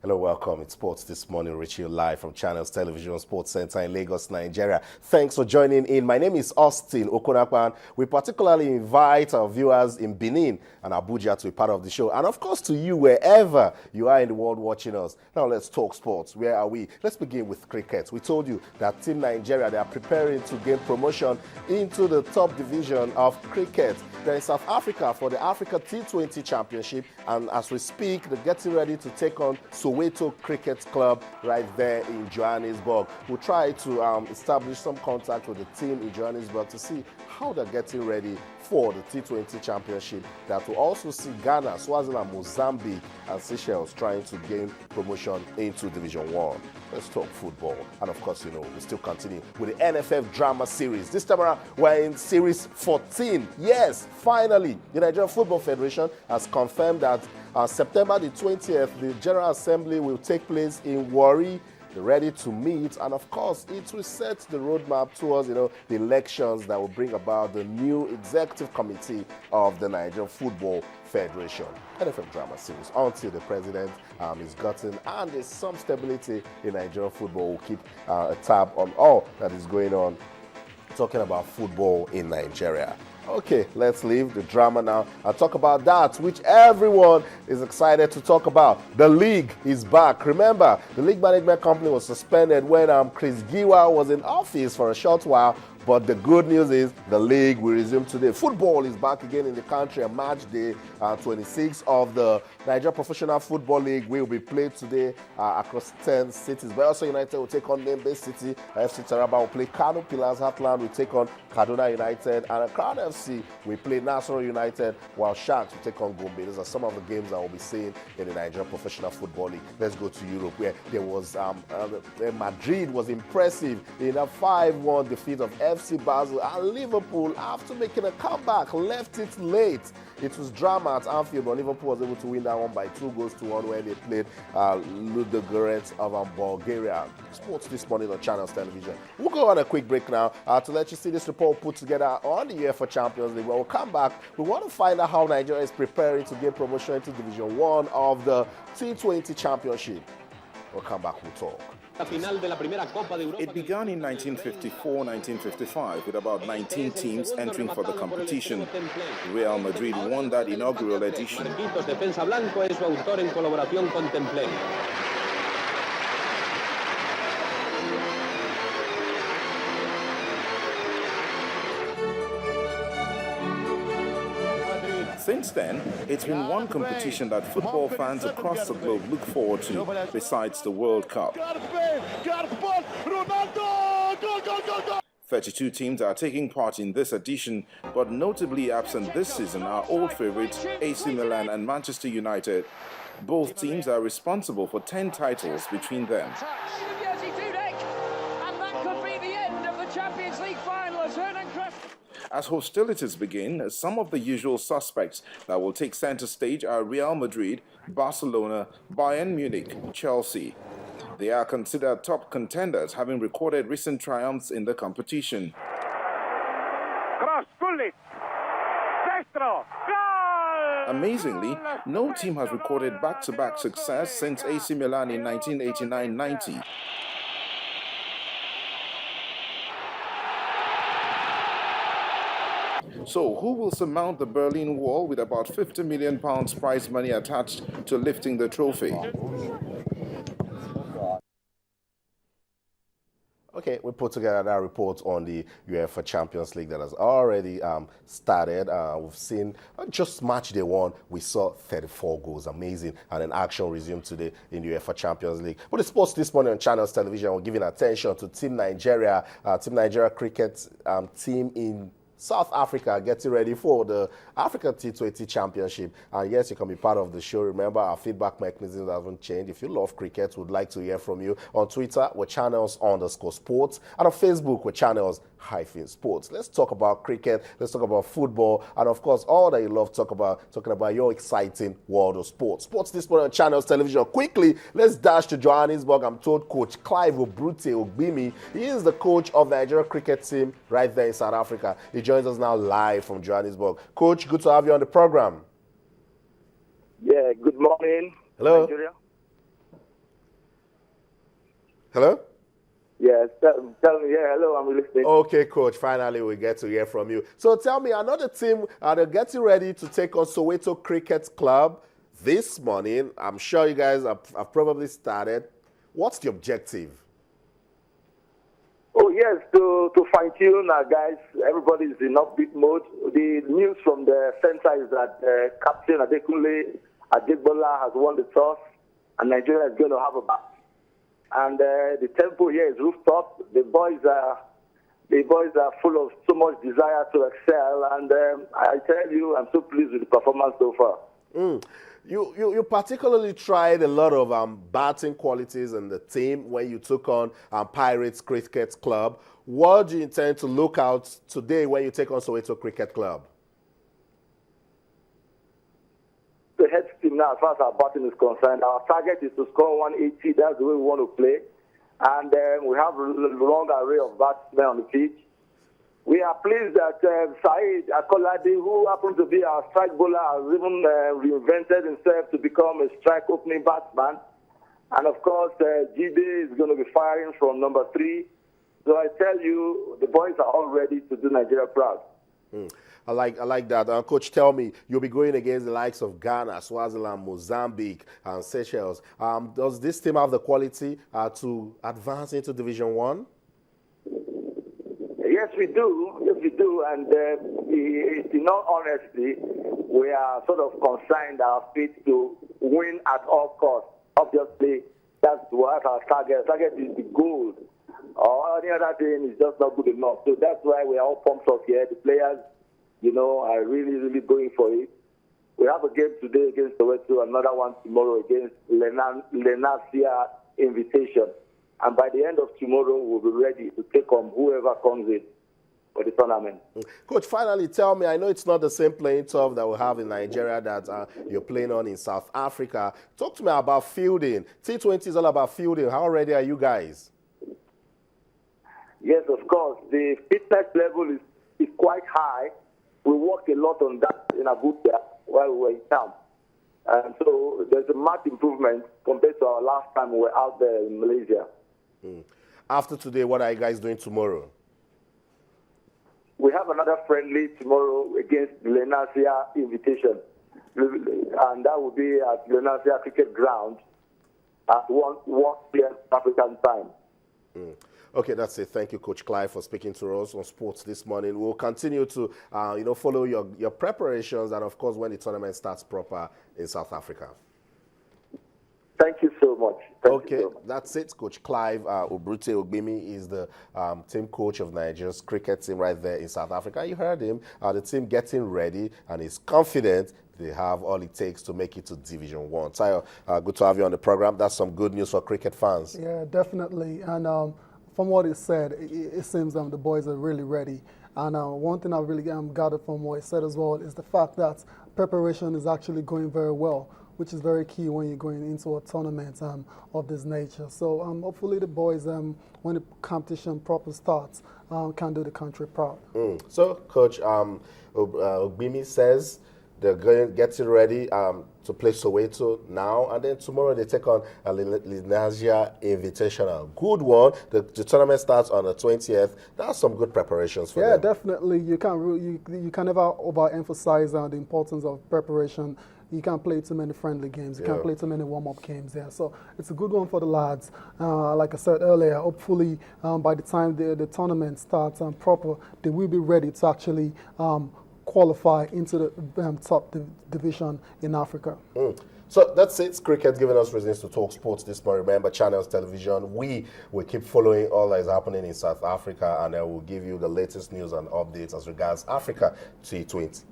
Hello, welcome. It's Sports This Morning, reaching you live from Channels Television Sports Center in Lagos, Nigeria. Thanks for joining in. My name is Austin Okonakwan. We particularly invite our viewers in Benin and Abuja to be part of the show. And of course, to you, wherever you are in the world watching us. Now, let's talk sports. Where are we? Let's begin with cricket. We told you that Team Nigeria, they are preparing to gain promotion into the top division of cricket. They're in South Africa for the Africa T20 Championship. And as we speak, they're getting ready to take on Soweto Cricket Club right there in Johannesburg. We'll try to establish some contact with the team in Johannesburg to see how they're getting ready for the T20 Championship. That will also see Ghana, Swaziland, Mozambique, and Seychelles trying to gain promotion into Division 1. Let's talk football. And of course, we still continue with the NFF drama series. This time around, we're in series 14. Yes, finally, the Nigerian Football Federation has confirmed that September the 20th, the General Assembly will take place in Warri. They're ready to meet, and of course, it will set the roadmap towards, the elections that will bring about the new executive committee of the Nigerian Football Federation. NFF drama series until the president is gotten and there's some stability in Nigerian football. We'll keep a tab on all that is going on, talking about football in Nigeria. Okay, let's leave the drama now and talk about that which everyone is excited to talk about. The league is back. Remember, the league management company was suspended when Chris Giwa was in office for a short while. But the good news is the league will resume today. Football is back again in the country. A match day 26 of the Nigeria Professional Football League will be played today across 10 cities. Bayelsa United will take on Nembe City. FC Taraba will play Kano Pillars. Heartland will take on Kaduna United. And Crown FC will play Nassau United, while Sharks will take on Gombe. Those are some of the games that we'll be seeing in the Nigeria Professional Football League. Let's go to Europe, where there was Madrid was impressive in a 5-1 defeat of FC Basel, and Liverpool, after making a comeback, left it late. It was drama at Anfield, but Liverpool was able to win that one by 2-1 when they played Ludogorets of Bulgaria. Sports This Morning on Channels Television. We'll go on a quick break now to let you see this report put together on the UEFA Champions League. When we'll come back, we want to find out how Nigeria is preparing to gain promotion into Division 1 of the T20 Championship. We'll come back, we'll talk. It began in 1954-1955 with about 19 teams entering for the competition. Real Madrid won that inaugural edition. Since then, it's been one competition that football fans across the globe look forward to, besides the World Cup. 32 teams are taking part in this edition, but notably absent this season are old favourites AC Milan and Manchester United. Both teams are responsible for 10 titles between them. As hostilities begin, some of the usual suspects that will take center stage are Real Madrid, Barcelona, Bayern Munich, Chelsea. They are considered top contenders, having recorded recent triumphs in the competition. Amazingly, no team has recorded back-to-back success since AC Milan in 1989-90. So, who will surmount the Berlin Wall with about £50 million prize money attached to lifting the trophy? Okay, we put together that report on the UEFA Champions League that has already started. We've seen just match day 1, we saw 34 goals, amazing, and then action resumed today in the UEFA Champions League. But the Sports This Morning on Channels Television, we're giving attention to Team Nigeria cricket team in South Africa getting ready for the Africa T20 Championship. And yes, you can be part of the show. Remember, our feedback mechanism hasn't changed. If you love cricket, we'd like to hear from you. On Twitter, we're channels_sports. And on Facebook, we're channels-sports. Let's talk about cricket. Let's talk about football. And of course, all that you love talking about your exciting world of sports. Sports This Morning on Channels Television. Quickly, let's dash to Johannesburg. I'm told Coach Clive Obrute Ogbimi, he is the coach of the Nigeria cricket team right there in South Africa. He joins us now live from Johannesburg. Coach, good to have you on the program. Yeah, good morning. Hello. Nigeria. Hello? Yes, tell me. Yeah, hello, I'm listening. Okay, coach. Finally, we get to hear from you. So tell me, another team are getting ready to take on Soweto Cricket Club this morning. I'm sure you guys have probably started. What's the objective? Oh, yes, to fine-tune our guys. Everybody's in upbeat mode. The news from the center is that Captain Adekunle Adegbola has won the toss, and Nigeria is going to have a bat. And the tempo here is rooftop. The boys are full of so much desire to excel, and I tell you, I'm so pleased with the performance so far. You particularly tried a lot of batting qualities in the team when you took on Pirates Cricket Club. What do you intend to look out today when you take on Soweto Cricket Club? The head team now, as far as our batting is concerned, our target is to score 180. That's the way we want to play. And we have a long array of batsmen on the pitch. We are pleased that Saeed Akolade, who happens to be our strike bowler, has even reinvented himself to become a strike opening batsman. And of course, Jide is going to be firing from number 3. So I tell you, the boys are all ready to do Nigeria proud. I like that. Coach, tell me, you'll be going against the likes of Ghana, Swaziland, Mozambique, and Seychelles. Does this team have the quality to advance into Division 1? Yes, we do. Yes, we do. And in all honesty, we are sort of consigned our feet to win at all costs. Obviously, that's what our target. Target is the goal. Or any other thing is just not good enough. So that's why we are all pumped up here. The players, are really, really going for it. We have a game today against Soweto, another one tomorrow against Lenasia Invitation. And by the end of tomorrow, we'll be ready to take on whoever comes in for the tournament. Coach, finally, tell me, I know it's not the same playing turf that we have in Nigeria that you're playing on in South Africa. Talk to me about fielding. T20 is all about fielding. How ready are you guys? Yes, of course. The fitness level is quite high. We worked a lot on that in Abuja while we were in town. And so there's a marked improvement compared to our last time we were out there in Malaysia. After today, what are you guys doing tomorrow? We have another friendly tomorrow against Lenasia Invitation. And that will be at Lenasia Cricket Ground at 1 p.m. African time. Okay, that's it. Thank you, Coach Clive, for speaking to us on sports this morning. We'll continue to, follow your preparations, and of course, when the tournament starts proper in South Africa. Thank you so much. Thank you so much. That's it. Coach Clive Obrute Ogbimi is the team coach of Nigeria's cricket team right there in South Africa. You heard him. The team getting ready, and he's confident they have all it takes to make it to Division 1. Tayo, good to have you on the program. That's some good news for cricket fans. Yeah, definitely. And from what he said, it seems the boys are really ready. And one thing I really gathered from what he said as well is the fact that preparation is actually going very well, which is very key when you're going into a tournament of this nature. So hopefully the boys, when the competition proper starts, can do the country proud. So, Coach Ogbimi says they're getting ready to play Soweto now, and then tomorrow they take on a Lenasia Invitational. Good one. The tournament starts on the 20th. That's some good preparations for them. Yeah, definitely. You can never overemphasize the importance of preparation. You can't play too many friendly games. You can't play too many warm-up games there. So it's a good one for the lads. Like I said earlier, hopefully by the time the tournament starts proper, they will be ready to actually qualify into the top division in Africa. So that's it. Cricket giving us reasons to talk sports this morning. Remember, Channels Television, we will keep following all that is happening in South Africa, and we'll give you the latest news and updates as regards Africa T20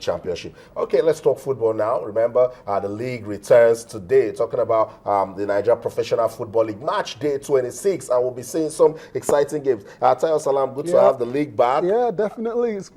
Championship. Okay, let's talk football now. Remember, the league returns today, talking about the Nigeria Professional Football League, match day 26, and we'll be seeing some exciting games. Tayo Salam, good to have the league back. Yeah, definitely. It's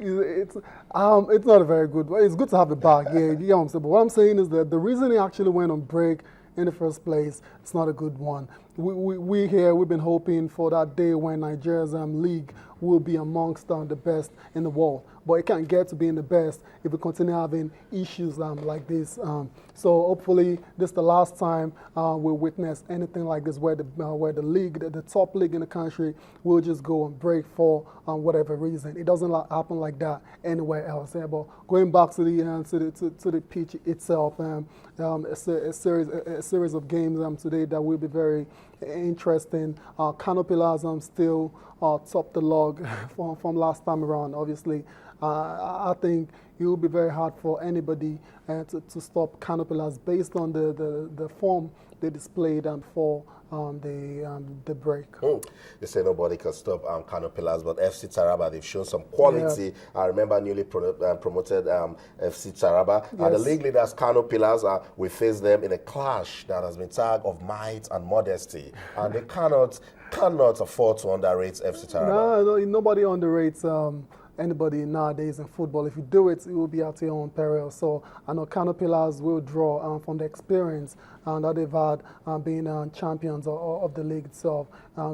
not a very good, it's good to have it back. Yeah, you know what I'm saying? But what I'm saying is that the reason it actually went on break in the first place, it's not a good one. we here, we've been hoping for that day when Nigeria's league will be amongst the best in the world. But it can't get to being the best if we continue having issues like this. So hopefully this is the last time we'll witness anything like this where the league, the top league in the country, will just go and break for whatever reason. It doesn't happen like that anywhere else. Yeah, but going back to the pitch itself, a series of games today that will be very interesting. Kano Pillars still top the log from last time around. Obviously, I think it will be very hard for anybody to stop Kano Pillars based on the form they displayed for the break. They say nobody can stop Kano Pillars, but FC Taraba, they've shown some quality. Yeah. I remember newly promoted FC Taraba. Yes. The league leaders, Kano Pillars, we face them in a clash that has been tagged of might and modesty. And they cannot afford to underrate FC Taraba. No, nobody underrates anybody nowadays in football. If you do it, it will be at your own peril. So I know Kano Pillars will draw from the experience that they've had being champions of the league itself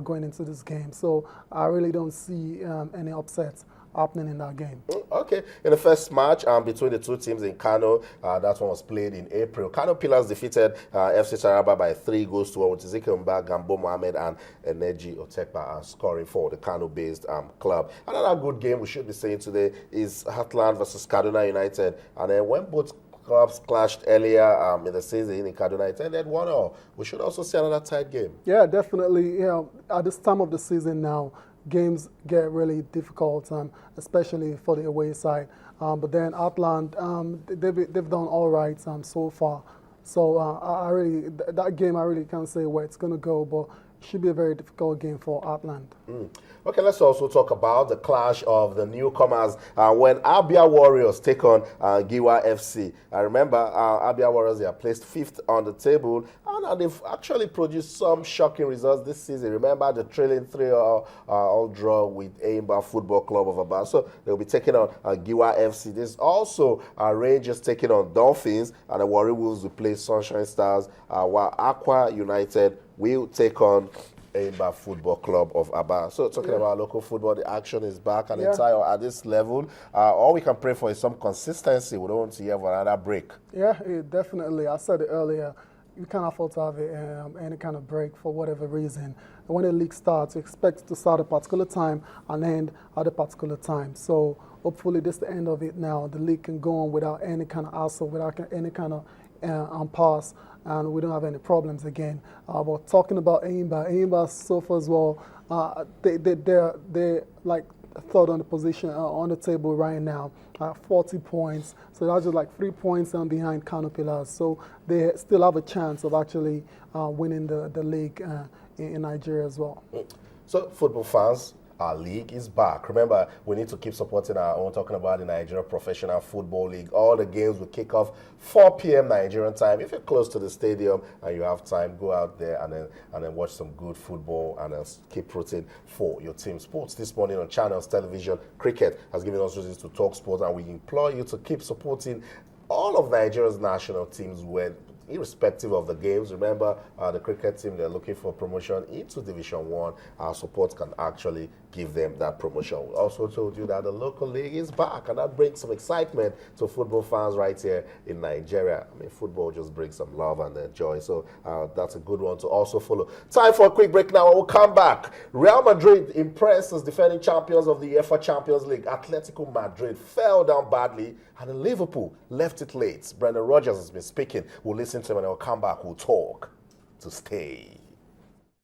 going into this game. So I really don't see any upsets happening in that game. Okay. In the first match between the two teams in Kano, that one was played in April. Kano Pillars defeated FC Taraba by 3-1 with Ezekiel Mba, Gambo Mohamed, and Eneji Otekpa scoring for the Kano-based club. Another good game we should be saying today is Heartland versus Kaduna United. And then when both clubs clashed earlier in the season in Kaduna, it ended 1-0. We should also see another tight game. Yeah, definitely. At this time of the season now, games get really difficult, especially for the away side. But then Heartland, they've done all right so far. So that game I really can't say where it's going to go, but it should be a very difficult game for Heartland. Okay, let's also talk about the clash of the newcomers when Abia Warriors take on Giwa FC. I remember Abia Warriors, they are placed 5th on the table, and they've actually produced some shocking results this season. Remember the trailing 3-all draw with Aimba Football Club of Aba. So they'll be taking on Giwa FC. There's also Rangers taking on Dolphins, and the Warri Wolves will play Sunshine Stars, while Aqua United will take on Aimba Football Club of Aba. So talking about local football, the action is back and entire at this level. All we can pray for is some consistency. We don't want to hear of another break. Yeah, definitely. I said it earlier. You can't afford to have any kind of break for whatever reason. And when the league starts, you expect it to start at a particular time and end at a particular time. So hopefully this is the end of it now. The league can go on without any kind of hassle, without any kind of impasse, and we don't have any problems again. But talking about Aimba so far as well, they're like third on the position on the table right now, 40 points. So that's just like 3 points behind Kano Pillars. So they still have a chance of actually winning the league in Nigeria as well. So football fans, our league is back. Remember, we need to keep supporting our own, talking about the Nigeria Professional Football League. All the games will kick off 4 p.m. Nigerian time. If you're close to the stadium and you have time, go out there and then watch some good football and keep rooting for your team. Sports this morning on Channels Television. Cricket has given us reasons to talk sports, and we implore you to keep supporting all of Nigeria's national teams irrespective of the games. Remember, the cricket team, they're looking for promotion into Division 1. Our support can actually give them that promotion. We also told you that the local league is back, and that brings some excitement to football fans right here in Nigeria. I mean, football just brings some love and joy, so that's a good one to also follow. Time for a quick break now. We'll come back. Real Madrid impressed as defending champions of the UEFA Champions League. Atletico Madrid fell down badly, and then Liverpool left it late. Brendan Rodgers has been speaking. We'll listen to him, and then we'll come back. We'll talk to stay.